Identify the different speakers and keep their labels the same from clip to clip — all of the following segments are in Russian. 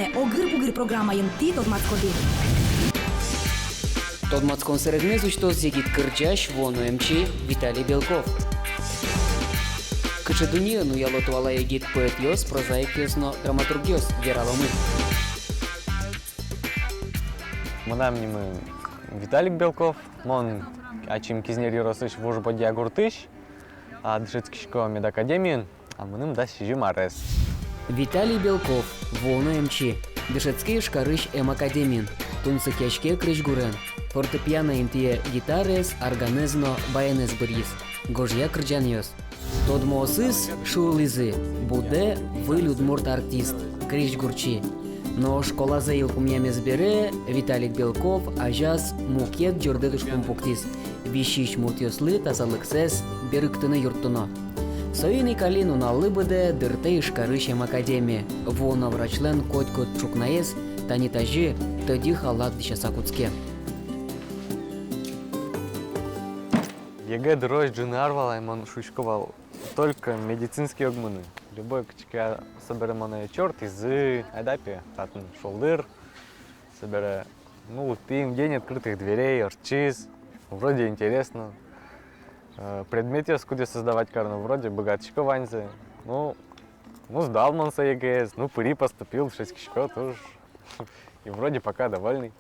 Speaker 1: Ме огыр-бугыр программайын ти Тодмацкоди.
Speaker 2: Тодмацкон середме зучто зегит кырчаш вону эмчи Виталий Белков. Кычедуния нуяло туала егит поэт йос, прозаик йосно, драматург йос, вераломы.
Speaker 3: Мынамнимы Виталик Белков, мон ачим кизнер юросыш вужбодия гуртыш, а дышецкишко медакадемиен, а мыным да сижим арес.
Speaker 2: Виталий Белков, вону эмчи, дышецкий шкарыш академин, тунцы кешке крыш гурен, фортепиано интие гитарес, органезно, баянес бырис, гожья крджан йос. Тодмосыз шулизы, буде вы людмурт артист, крыш гурчи. Но школа заил кумьямес бере, Виталик Белков, ажаз мукет джордыгыш пумпуктис, вишиш мутьослы тазалыксес берыктыны юрттуно. Союни калину налыбыде дыртей шкарышем академия, воно врачлен котькот чукнаес, танитажи тоди халат дишасакуцке.
Speaker 3: ЕГЭ дрожь джинарвал, мон шучковал только медицинские огмыны. Любой качка соберемоне черт из айдапи, татн шолдыр, собере, лупим, день открытых дверей, арчиз, вроде интересно. Предметы скуда создавать карну, вроде богатчика ваньзы. Сдал манса ЕГЭ, пыри поступил, 6 кишко тоже. И вроде пока довольный.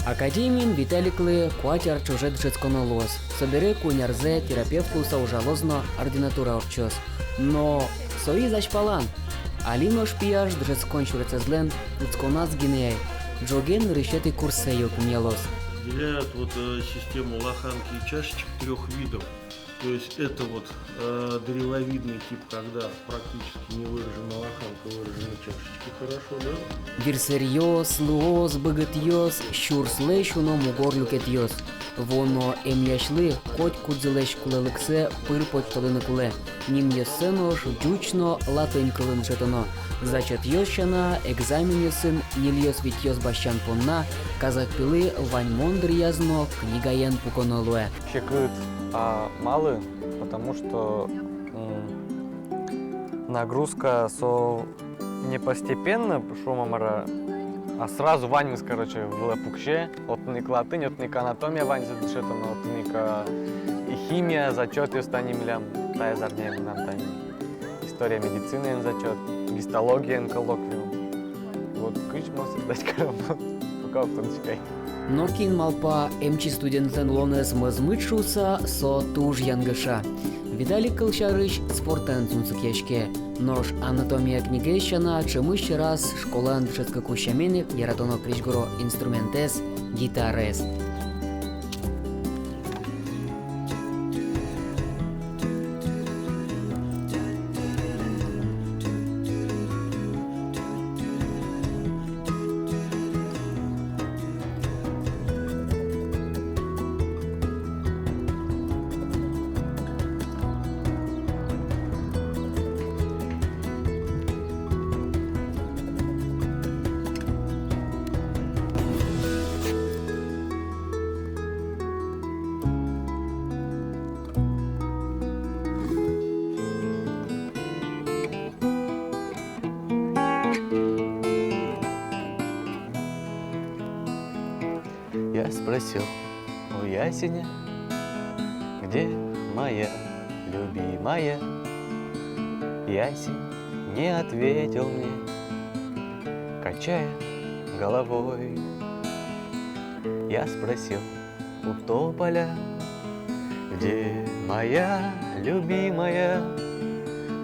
Speaker 2: Академиин Виталиклы куатяр чужет дышецконо лос. Собере кунярзе терапевтку саужалозно ординатура орчос. Но сои зачпалан. Алино шпияж дышецкон чурецезлен уцконас гинеяй. Джоген решеты курсы йокумьялос.
Speaker 4: Выделяют систему лоханки и чашечек 3 видов. То есть это древовидный тип, когда практически не выражена лоханка, выражены чашечки. Хорошо, да?
Speaker 2: Вирсерьёс, луос, быгытьёс, щурсле шуно мугорлюкетьёс. Воно эмляшлы коть кудзелеш кулелыксе пыр почтолыны куле. Ним йоссенош джучно латынь кылын жетоно. Зачет йощана, экзамен йосын, нильёс витьёс бащан понна, казак пилы вань мондыр язно, книгаен пуконолуэ.
Speaker 3: Щекыт малы, потому что нагрузка не постепенно шумомара, а сразу ваньмыс, в лапукше, отника латынь, отника анатомия вань задышетана, отника и химия, зачет и останемлям, тая зарнеем нам тань. История медицины зачет, гистология коллоквиум. Вот кыч может дать пока в
Speaker 2: Но кин малпа эмчи студентлен лонес мазмычуса со туж янгыша. Виталик кылшарыш спортен цунцык яшке. Нож анатомия книгещана чымыш раз школан дышецка кущаменек яратоно кричгуро инструментес гитарес.
Speaker 3: Я спросил у ясеня, где моя любимая. Ясень не ответил мне, качая головой. Я спросил у тополя, где моя любимая.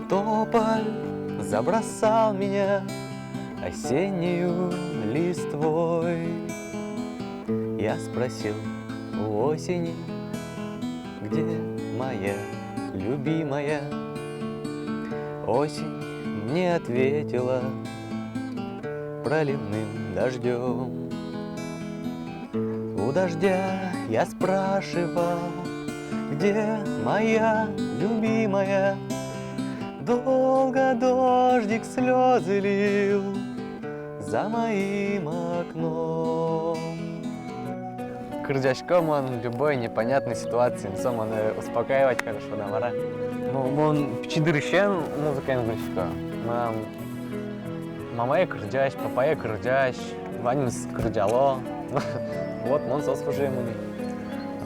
Speaker 3: Тополь забросал меня осеннюю листвой. Я спросил у осени, где моя любимая. Осень мне ответила проливным дождем. У дождя я спрашивал, где моя любимая. Долго дождик слезы лил за моим окном. Крдяшком он в любой непонятной ситуации, он успокаивать хорошо, да, вара. Он пчидырщен музыка инглишка. мамая кырдящ, папая кырдящ, ваньмыз кырдяло. Вот, мон сос пожимали.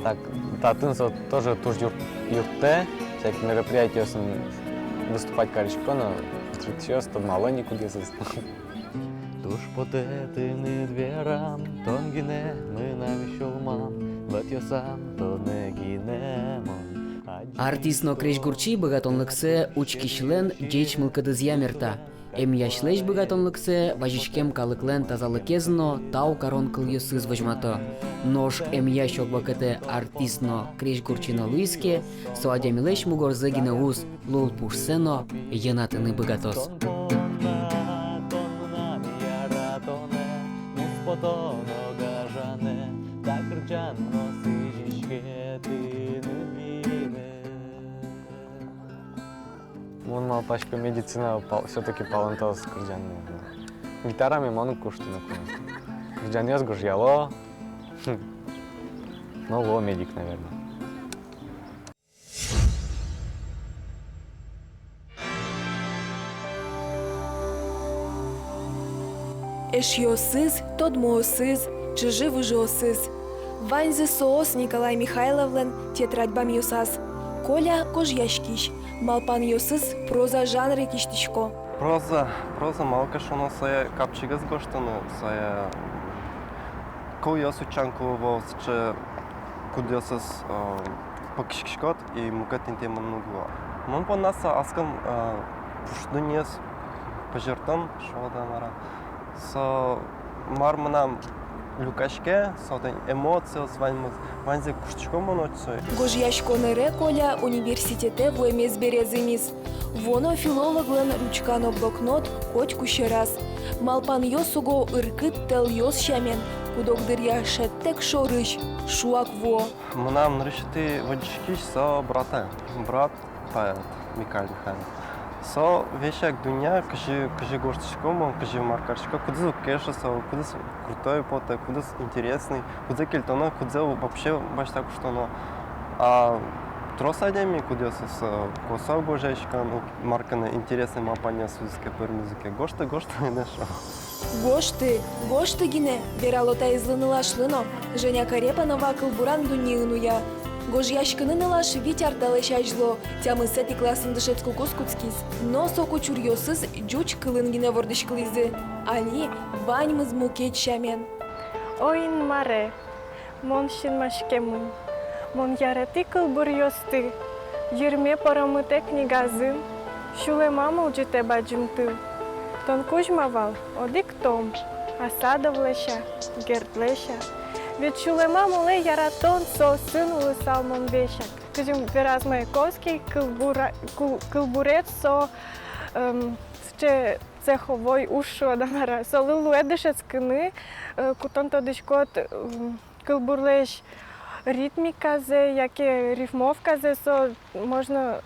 Speaker 3: Так, татын тоже туж юрте, всякие мероприятия выступать корочко, но сейчас то мало никуда застал. Туж потетыны дверам, тонгине, мы навещулман, вот я сам, то не гинемон.
Speaker 2: Артистно крещгурчи богатонлыксе учкишлен джеч мылкыдыз ямерта. Эм яшлеш богатонлыксе важичкем калыклен тазалыкезно тау карон кылйысыз вожмато. Нож эм ящок бакete артистно крещгурчино луиске, соадямилеш мугорзе гинеуз лул пушсено янатыны богатос.
Speaker 3: Мон мал пачка медицина все-таки палантал с кырджанами. Гитарами ману куштину. Кырджаньяс гужьяло. Ну, ло медик, наверное.
Speaker 5: Эшьосыз, тодмоосыз, чижи-выжиосыз. Ваньзы соос Николай Михайловлен тетрадь бамьюсаз. Коля кожьяшкищ, малпан йосыз проза жанры киштишко.
Speaker 6: Проза малка шоно сая капчигас гоштано, сая кол йос учанку во че кудьосыз покишкишкот и мукатин тема много. Мон по нас аскам пуштуньес пожертам шода мара. Со марманам Лукашке, сотен эмоции, ванзе куштишко монотсой.
Speaker 5: Гожьяшко нере Коля университете воемез березимис. Воно филологлен ручкано блокнот хоть куще раз. Малпан йосуго ыркыт тел йос шамен, кудогдырья шеттек шорыш, шуак во.
Speaker 6: Манам решити водичкиш со брат поэт Михаил Михайлович. Со вещак дуня, кажи горстишко, кажи маркарчика, куда кеша, куда крутой пота, куда интересный, куда кельтона, куда вообще баш так что но. А тросадями, куда с коса божечка, марка на интересный мапания связке пер музыке. Гошта не нашел.
Speaker 5: Гошты гине, вералота излыныла шлыно. Женя Карепанова кылбуран дуниынуя. Гожьяшкыны нылаш витяр талешажло, тямы сети классын дышецку кускуцкиз. Но соку чурьосыз жуч кылынгине вордышкылизы. Али ваньмыз мукет шамен.
Speaker 7: Ойн маре, мон шинмашкемын, мон ярети кылбурьосты, юрме парамыте книгазын, шуле мамыл жите баджымты. Тон кужмавал, одик том, асадовлеша, гердлеша. Ведь шулема моле яратон со сын улысал мон вешак. Кажем, вераз Маяковский, кылбурец со цеховой ушу дамара. Со лылу эдышец кыны, кутон тодышкот кылбурлеш ритмиказе, яке рифмовказе, со можно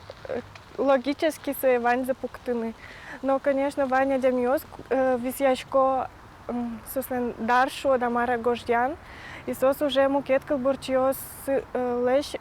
Speaker 7: логически се вань запуктыны. Но, конечно, Ваня Демьёс, висяшко сослен даршо дамара гождян, и сос уже мукет кылбурчиос леш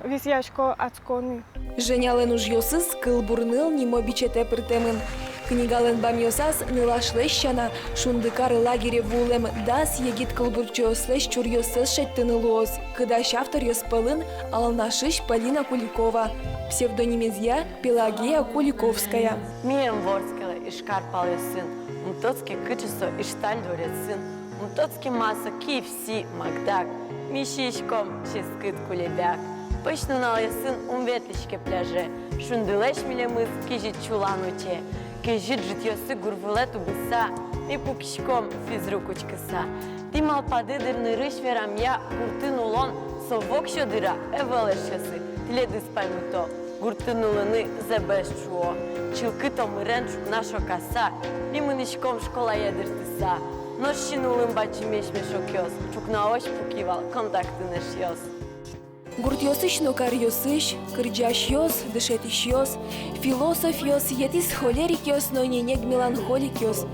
Speaker 7: висяшко ацконы.
Speaker 5: Женялен уж йосыз кылбурныл нимо бичете притемын. Книгален бамьосас нылаш лещана, шундыкары лагере вулем дас егит кылбурчиос леш чурьосыз шеттынылуоз. Кыдаш автор йоспалын алнашиш Полина Куликова. Псевдонимезья Пелагея Куликовская.
Speaker 8: Мием ворскала и шкарпал сын, мутоцки кычесо и шталь дворец сын, мутоцки масса кивси магдак, мишишком ческыт кулебяк. Пышнынал сын ветличке пляже, шундылеш милемыз кижит чулануче, кижит житьёсы гурвулету быса, и пукишком физрукучкыса. Ти малпадыдырны рыш верам я куртын улон, совок щодыра эвелешесы, тледы спаймыто. Гуртынулыны зебеш чуо, чилкыто мыренчу нашо каса, лимынышком школа едыртыса, нощинулым бачи мешмешок йос, чукна ош пукивал, контакты неш йос.
Speaker 5: Гуртьосыш нокар йосыш, кырджаш йос, дышетиш йос, философ йос, етис холерик йос, но не нег меланхолик йос.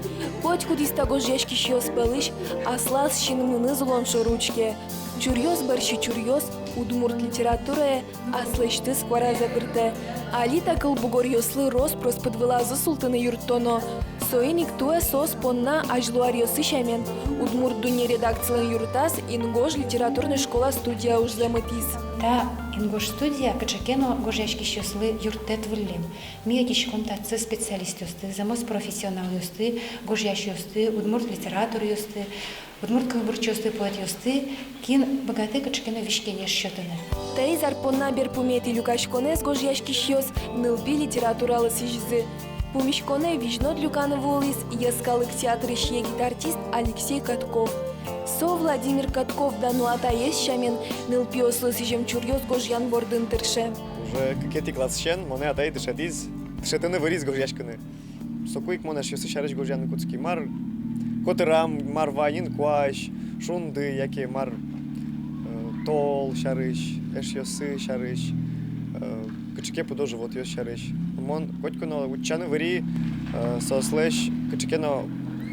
Speaker 5: Хоть кудиста гожешкиш йос пелыш, аслас шинмыны зулон шоручке. Чурьёс барши чурьёс, удмурт литературе, аслышты сквара запырте, Алита кылбугор йослы роспрос подвела за султыны юрттоно. Соиник туэ сос понна ажлуар йосы шамен. Удмурт дуне редакциялын юртас ингож литературная школа студия уж замытис.
Speaker 9: Та ингош студия качакено гожешки щосли юртет выллим. Мия кишком татцы специалист юсты, замос профессионал юсты, гожяш юсты, удмурт литератор юсты, удмурт кылбурч юсты, поэт юсты, кин богаты качакено вишкене счетаны.
Speaker 5: Тей зарпонна берпумети люкашконес гожяшки щос, нылпи литературалы сижзы. Пумишконе вижнот люканы волис, яскалык театр ище гитартист Алексей Катков. Со Владимир Катков дану атаес шамен нылпи ослы сижем чурьёс гожян бордын тырше.
Speaker 10: Уже какие-то классчен, моне атай дышатиз, дышатыны вырис гожяшканы. Сокуик монаш ёсы шарыш гожяны куцки мар, котырам мар вайын куаш, шунды, яке мар тол шарыш, эш ёсы шарыш, кычке подожи вот ёс шарыш. Мон котьконо учаны выри сослеш кычкено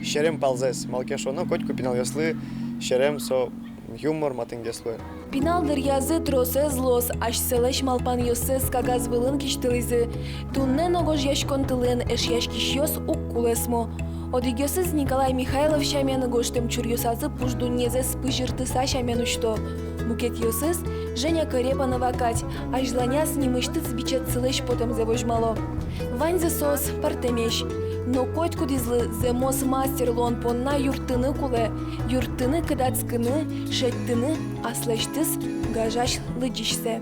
Speaker 10: шерем палзес, малкешоно котьку пинал ёслы, шерем со юмор матын деслы.
Speaker 5: Пиналдыр язы тросе злос, аш селеш малпан йосес кагаз вылын киштылызы. Туннен огож яшкон тылен эш яшкиш йос уккулесмо. Одигёсыз Николай Михайлов шамен гоштем чурьёсазы пуждуннезе спыжыртыса шамен учто. Букет йосыз Женя Карепанова Кать, аж зланяс немыштыц бичет цылыш потом завожмало. Ваньзы сос партемеш. Но котьку дизлы земос мастер лон понна юртыны куле, юртыны кыдацкыны, шеттыны аслаштыз гажаш лыджишсе.